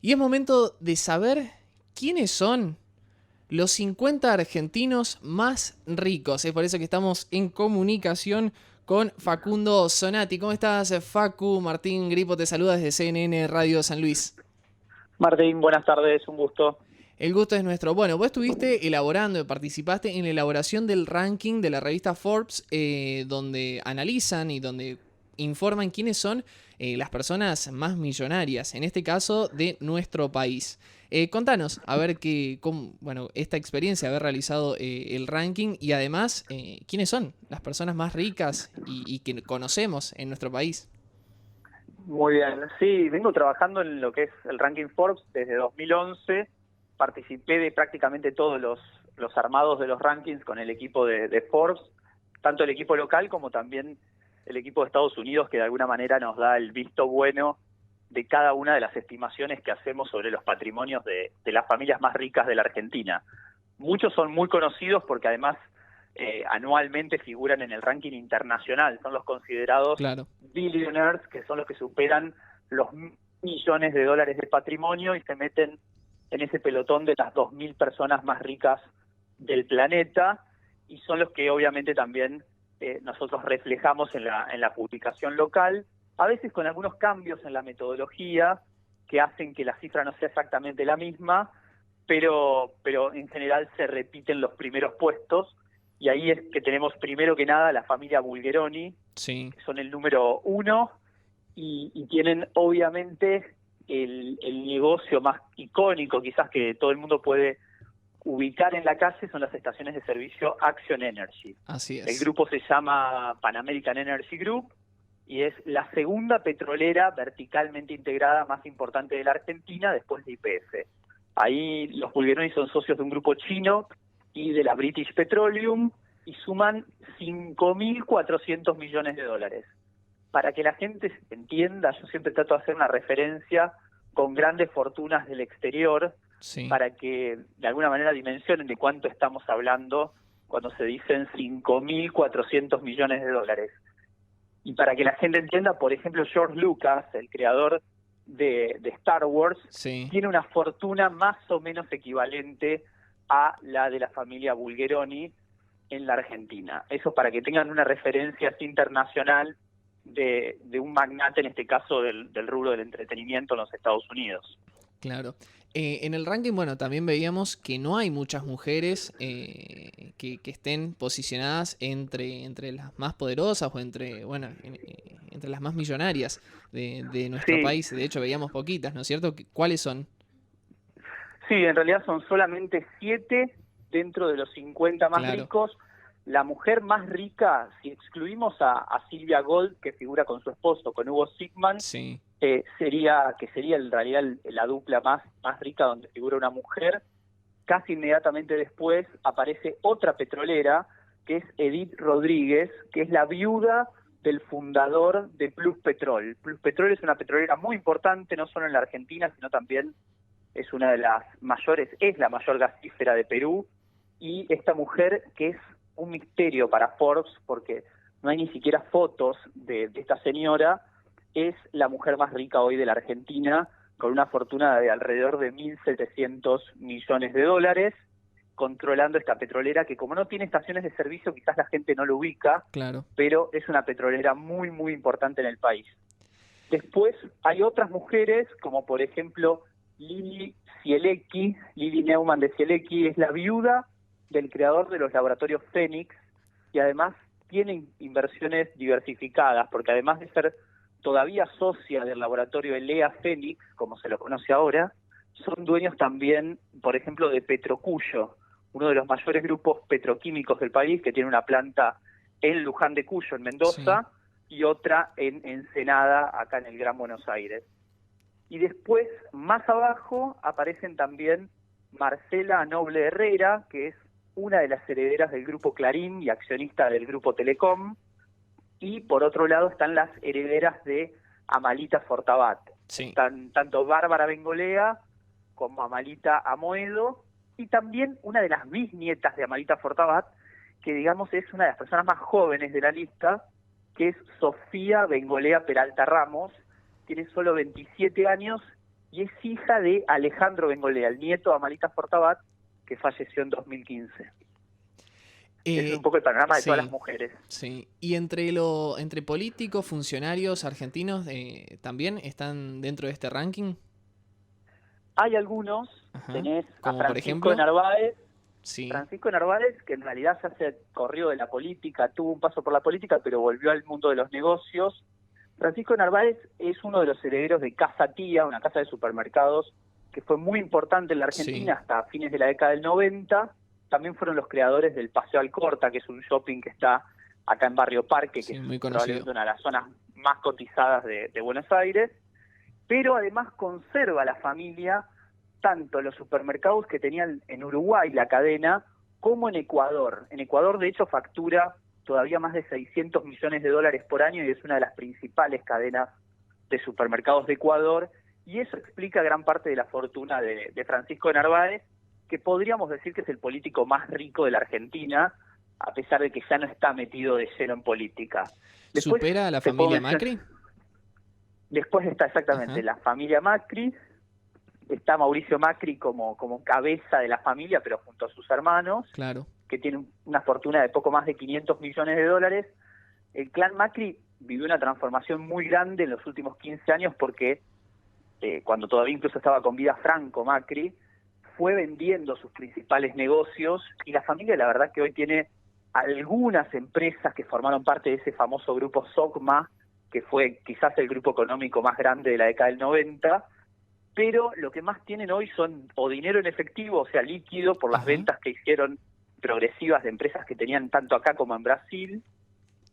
Y es momento de saber quiénes son los 50 argentinos más ricos. Es por eso que estamos en comunicación con Facundo Zonati. ¿Cómo estás, Facu? Martín Gripo te saluda desde CNN Radio San Luis. Martín, buenas tardes, un gusto. El gusto es nuestro. Bueno, vos estuviste elaborando, participaste en la elaboración del ranking de la revista Forbes, donde analizan y donde informan quiénes son las personas más millonarias, en este caso de nuestro país. Contanos, a ver esta experiencia de haber realizado el ranking y además quiénes son las personas más ricas y que conocemos en nuestro país. Muy bien, sí, vengo trabajando en lo que es el ranking Forbes desde 2011. Participé de prácticamente todos los armados de los rankings con el equipo de Forbes, tanto el equipo local como también el equipo de Estados Unidos, que de alguna manera nos da el visto bueno de cada una de las estimaciones que hacemos sobre los patrimonios de las familias más ricas de la Argentina. Muchos son muy conocidos porque además anualmente figuran en el ranking internacional, son los considerados billionaires, que son los que superan los millones de dólares de patrimonio y se meten en ese pelotón de las 2.000 personas más ricas del planeta, y son los que obviamente también nosotros reflejamos en la publicación local, a veces con algunos cambios en la metodología que hacen que la cifra no sea exactamente la misma, pero en general se repiten los primeros puestos, y ahí es que tenemos primero que nada la familia Bulgeroni, que son el número 1, y tienen obviamente el negocio más icónico, quizás que todo el mundo puede ubicar en la calle, son las estaciones de servicio Action Energy. Así es. El grupo se llama Pan American Energy Group y es la segunda petrolera verticalmente integrada más importante de la Argentina después de YPF. Ahí los Bulgeroni son socios de un grupo chino y de la British Petroleum y suman 5.400 millones de dólares. Para que la gente entienda, yo siempre trato de hacer una referencia con grandes fortunas del exterior, para que de alguna manera dimensionen de cuánto estamos hablando cuando se dicen 5.400 millones de dólares. Y para que la gente entienda, por ejemplo, George Lucas, el creador de Star Wars, tiene una fortuna más o menos equivalente a la de la familia Bulgeroni en la Argentina. Eso para que tengan una referencia así internacional de un magnate, en este caso del rubro del entretenimiento en los Estados Unidos. Claro. En el ranking, bueno, también veíamos que no hay muchas mujeres que estén posicionadas entre las más poderosas o entre las más millonarias de nuestro país. De hecho, veíamos poquitas, ¿no es cierto? ¿Cuáles son? Sí, en realidad son solamente 7 dentro de los 50 más ricos. La mujer más rica, si excluimos a Silvia Gold, que figura con su esposo, con Hugo Sigman, sería en realidad la dupla más rica donde figura una mujer. Casi inmediatamente después aparece otra petrolera, que es Edith Rodríguez, que es la viuda del fundador de Plus Petrol. Plus Petrol es una petrolera muy importante, no solo en la Argentina, sino también es una de las mayores, es la mayor gasífera de Perú, y esta mujer, que es un misterio para Forbes, porque no hay ni siquiera fotos de esta señora, es la mujer más rica hoy de la Argentina, con una fortuna de alrededor de 1.700 millones de dólares, controlando esta petrolera que, como no tiene estaciones de servicio, quizás la gente no lo ubica, pero es una petrolera muy, muy importante en el país. Después hay otras mujeres, como por ejemplo Lili Neumann de Cielecki, es la viuda del creador de los laboratorios Fénix, y además tiene inversiones diversificadas, porque además de ser todavía socia del laboratorio Elea Fénix, como se lo conoce ahora, son dueños también, por ejemplo, de Petrocuyo, uno de los mayores grupos petroquímicos del país, que tiene una planta en Luján de Cuyo, en Mendoza, y otra en Ensenada, acá en el Gran Buenos Aires. Y después, más abajo, aparecen también Marcela Noble Herrera, que es una de las herederas del grupo Clarín y accionista del grupo Telecom, y por otro lado están las herederas de Amalita Fortabat. Están tanto Bárbara Bengolea como Amalita Amoedo, y también una de las bisnietas de Amalita Fortabat, que digamos es una de las personas más jóvenes de la lista, que es Sofía Bengolea Peralta Ramos, tiene solo 27 años y es hija de Alejandro Bengolea, el nieto de Amalita Fortabat, que falleció en 2015. Ese es un poco el panorama de Sí, todas las mujeres. sí. Y entre políticos, funcionarios argentinos, ¿también están dentro de este ranking? Hay algunos, Ajá. tenés a Como por Francisco ejemplo, Narváez. sí, Francisco Narváez, que en realidad ya se corrió de la política, tuvo un paso por la política, pero volvió al mundo de los negocios. Francisco Narváez es uno de los herederos de Casa Tía, una casa de supermercados que fue muy importante en la Argentina sí, hasta fines de la década del 90. También fueron los creadores del Paseo Alcorta, que es un shopping que está acá en Barrio Parque, que sí, es muy conocido. probablemente una de las zonas más cotizadas de Buenos Aires. Pero además conserva la familia tanto los supermercados que tenían en Uruguay, la cadena, como en Ecuador. En Ecuador, de hecho, factura todavía más de 600 millones de dólares por año y es una de las principales cadenas de supermercados de Ecuador. Y eso explica gran parte de la fortuna de Francisco Narváez, que podríamos decir que es el político más rico de la Argentina, a pesar de que ya no está metido de lleno en política. Después, ¿Supera a la te puedo familia mencionar, Macri? después está exactamente Ajá, la familia Macri, está Mauricio Macri como cabeza de la familia, pero junto a sus hermanos, claro. que tienen una fortuna de poco más de 500 millones de dólares. El clan Macri vivió una transformación muy grande en los últimos 15 años porque cuando todavía incluso estaba con vida Franco Macri, fue vendiendo sus principales negocios y la familia la verdad que hoy tiene algunas empresas que formaron parte de ese famoso grupo SOCMA, que fue quizás el grupo económico más grande de la década del 90, pero lo que más tienen hoy son o dinero en efectivo, o sea, líquido, por las Ajá. ventas que hicieron progresivas de empresas que tenían tanto acá como en Brasil,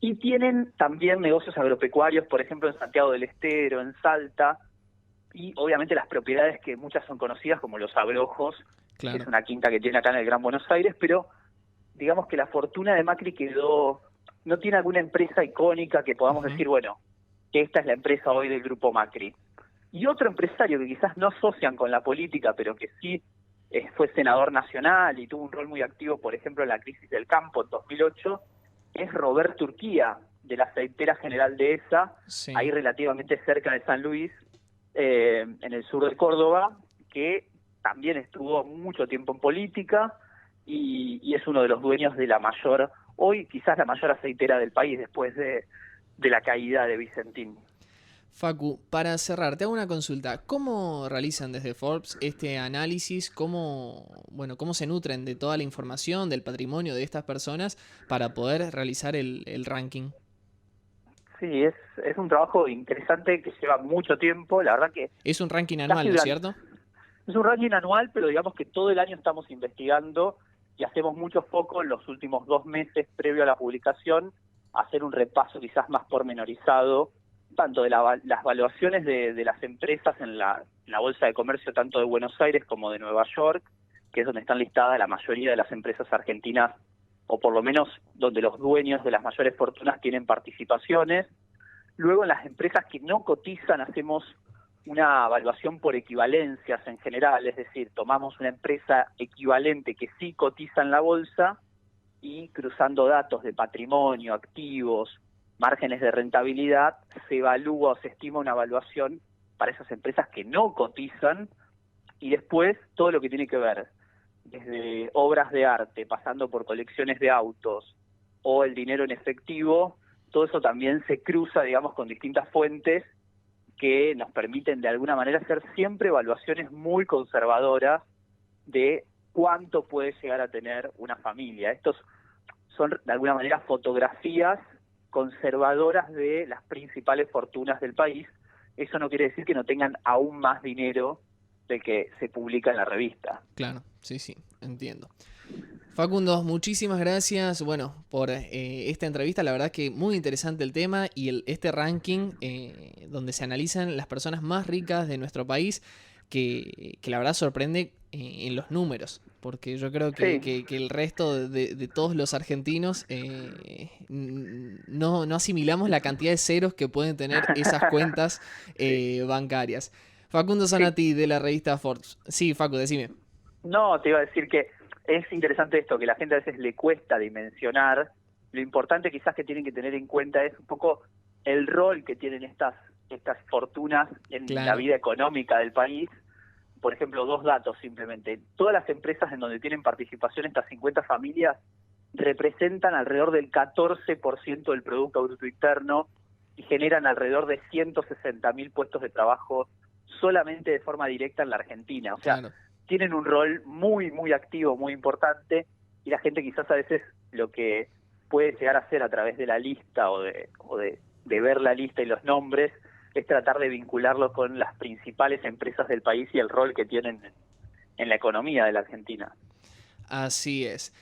y tienen también negocios agropecuarios, por ejemplo, en Santiago del Estero, en Salta, y obviamente las propiedades que muchas son conocidas como Los Abrojos, que es Claro. una quinta que tiene acá en el Gran Buenos Aires, pero digamos que la fortuna de Macri quedó, no tiene alguna empresa icónica que podamos Ujú. decir, bueno, que esta es la empresa hoy del grupo Macri. Y otro empresario que quizás no asocian con la política, pero que sí fue senador nacional y tuvo un rol muy activo, por ejemplo, en la crisis del campo en 2008, es Robert Urquía, de la aceitera General Dehesa, ahí Sí. relativamente cerca de San Luis, en el sur de Córdoba, que también estuvo mucho tiempo en política y es uno de los dueños de la mayor, hoy quizás la mayor aceitera del país después de la caída de Vicentín. Facu, para cerrar, te hago una consulta. ¿Cómo realizan desde Forbes este análisis? ¿Cómo se nutren de toda la información, del patrimonio de estas personas para poder realizar el ranking? Sí, es un trabajo interesante que lleva mucho tiempo, la verdad que Es un ranking anual, casi ¿no es durante... cierto? Es un ranking anual, pero digamos que todo el año estamos investigando y hacemos mucho foco en los últimos 2 meses previo a la publicación, hacer un repaso quizás más pormenorizado, tanto de las valuaciones de las empresas en la Bolsa de Comercio, tanto de Buenos Aires como de Nueva York, que es donde están listadas la mayoría de las empresas argentinas, o por lo menos donde los dueños de las mayores fortunas tienen participaciones. Luego en las empresas que no cotizan hacemos una evaluación por equivalencias en general, es decir, tomamos una empresa equivalente que sí cotiza en la bolsa y cruzando datos de patrimonio, activos, márgenes de rentabilidad, se evalúa o se estima una evaluación para esas empresas que no cotizan y después todo lo que tiene que ver desde obras de arte, pasando por colecciones de autos o el dinero en efectivo, todo eso también se cruza, digamos, con distintas fuentes que nos permiten de alguna manera hacer siempre evaluaciones muy conservadoras de cuánto puede llegar a tener una familia. Estos son de alguna manera fotografías conservadoras de las principales fortunas del país. Eso no quiere decir que no tengan aún más dinero del que se publica en la revista. Claro, sí, sí, entiendo. Facundo, muchísimas gracias, bueno, por esta entrevista. La verdad que muy interesante el tema y este ranking donde se analizan las personas más ricas de nuestro país, que la verdad sorprende en los números, porque yo creo Sí, que el resto de todos los argentinos no asimilamos la cantidad de ceros que pueden tener esas cuentas sí, bancarias. Facundo sí. Zanatti de la revista Forbes. Sí, Facu, decime. No, te iba a decir que es interesante esto, que la gente a veces le cuesta dimensionar. Lo importante quizás que tienen que tener en cuenta es un poco el rol que tienen estas estas fortunas en la Claro. vida económica del país. Por ejemplo, 2 datos simplemente. Todas las empresas en donde tienen participación estas 50 familias representan alrededor del 14% del Producto Bruto Interno y generan alrededor de 160.000 puestos de trabajo solamente de forma directa en la Argentina. O sea, Claro. tienen un rol muy, muy activo, muy importante, y la gente quizás a veces lo que puede llegar a hacer a través de la lista o de ver la lista y los nombres es tratar de vincularlos con las principales empresas del país y el rol que tienen en la economía de la Argentina. Así es.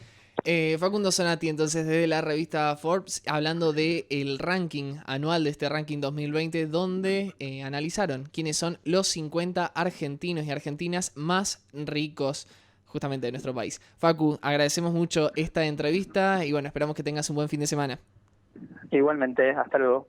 Facundo Zonati, entonces, desde la revista Forbes, hablando del ranking anual de este ranking 2020, donde analizaron quiénes son los 50 argentinos y argentinas más ricos justamente de nuestro país. Facu, agradecemos mucho esta entrevista y bueno, esperamos que tengas un buen fin de semana. Igualmente, hasta luego.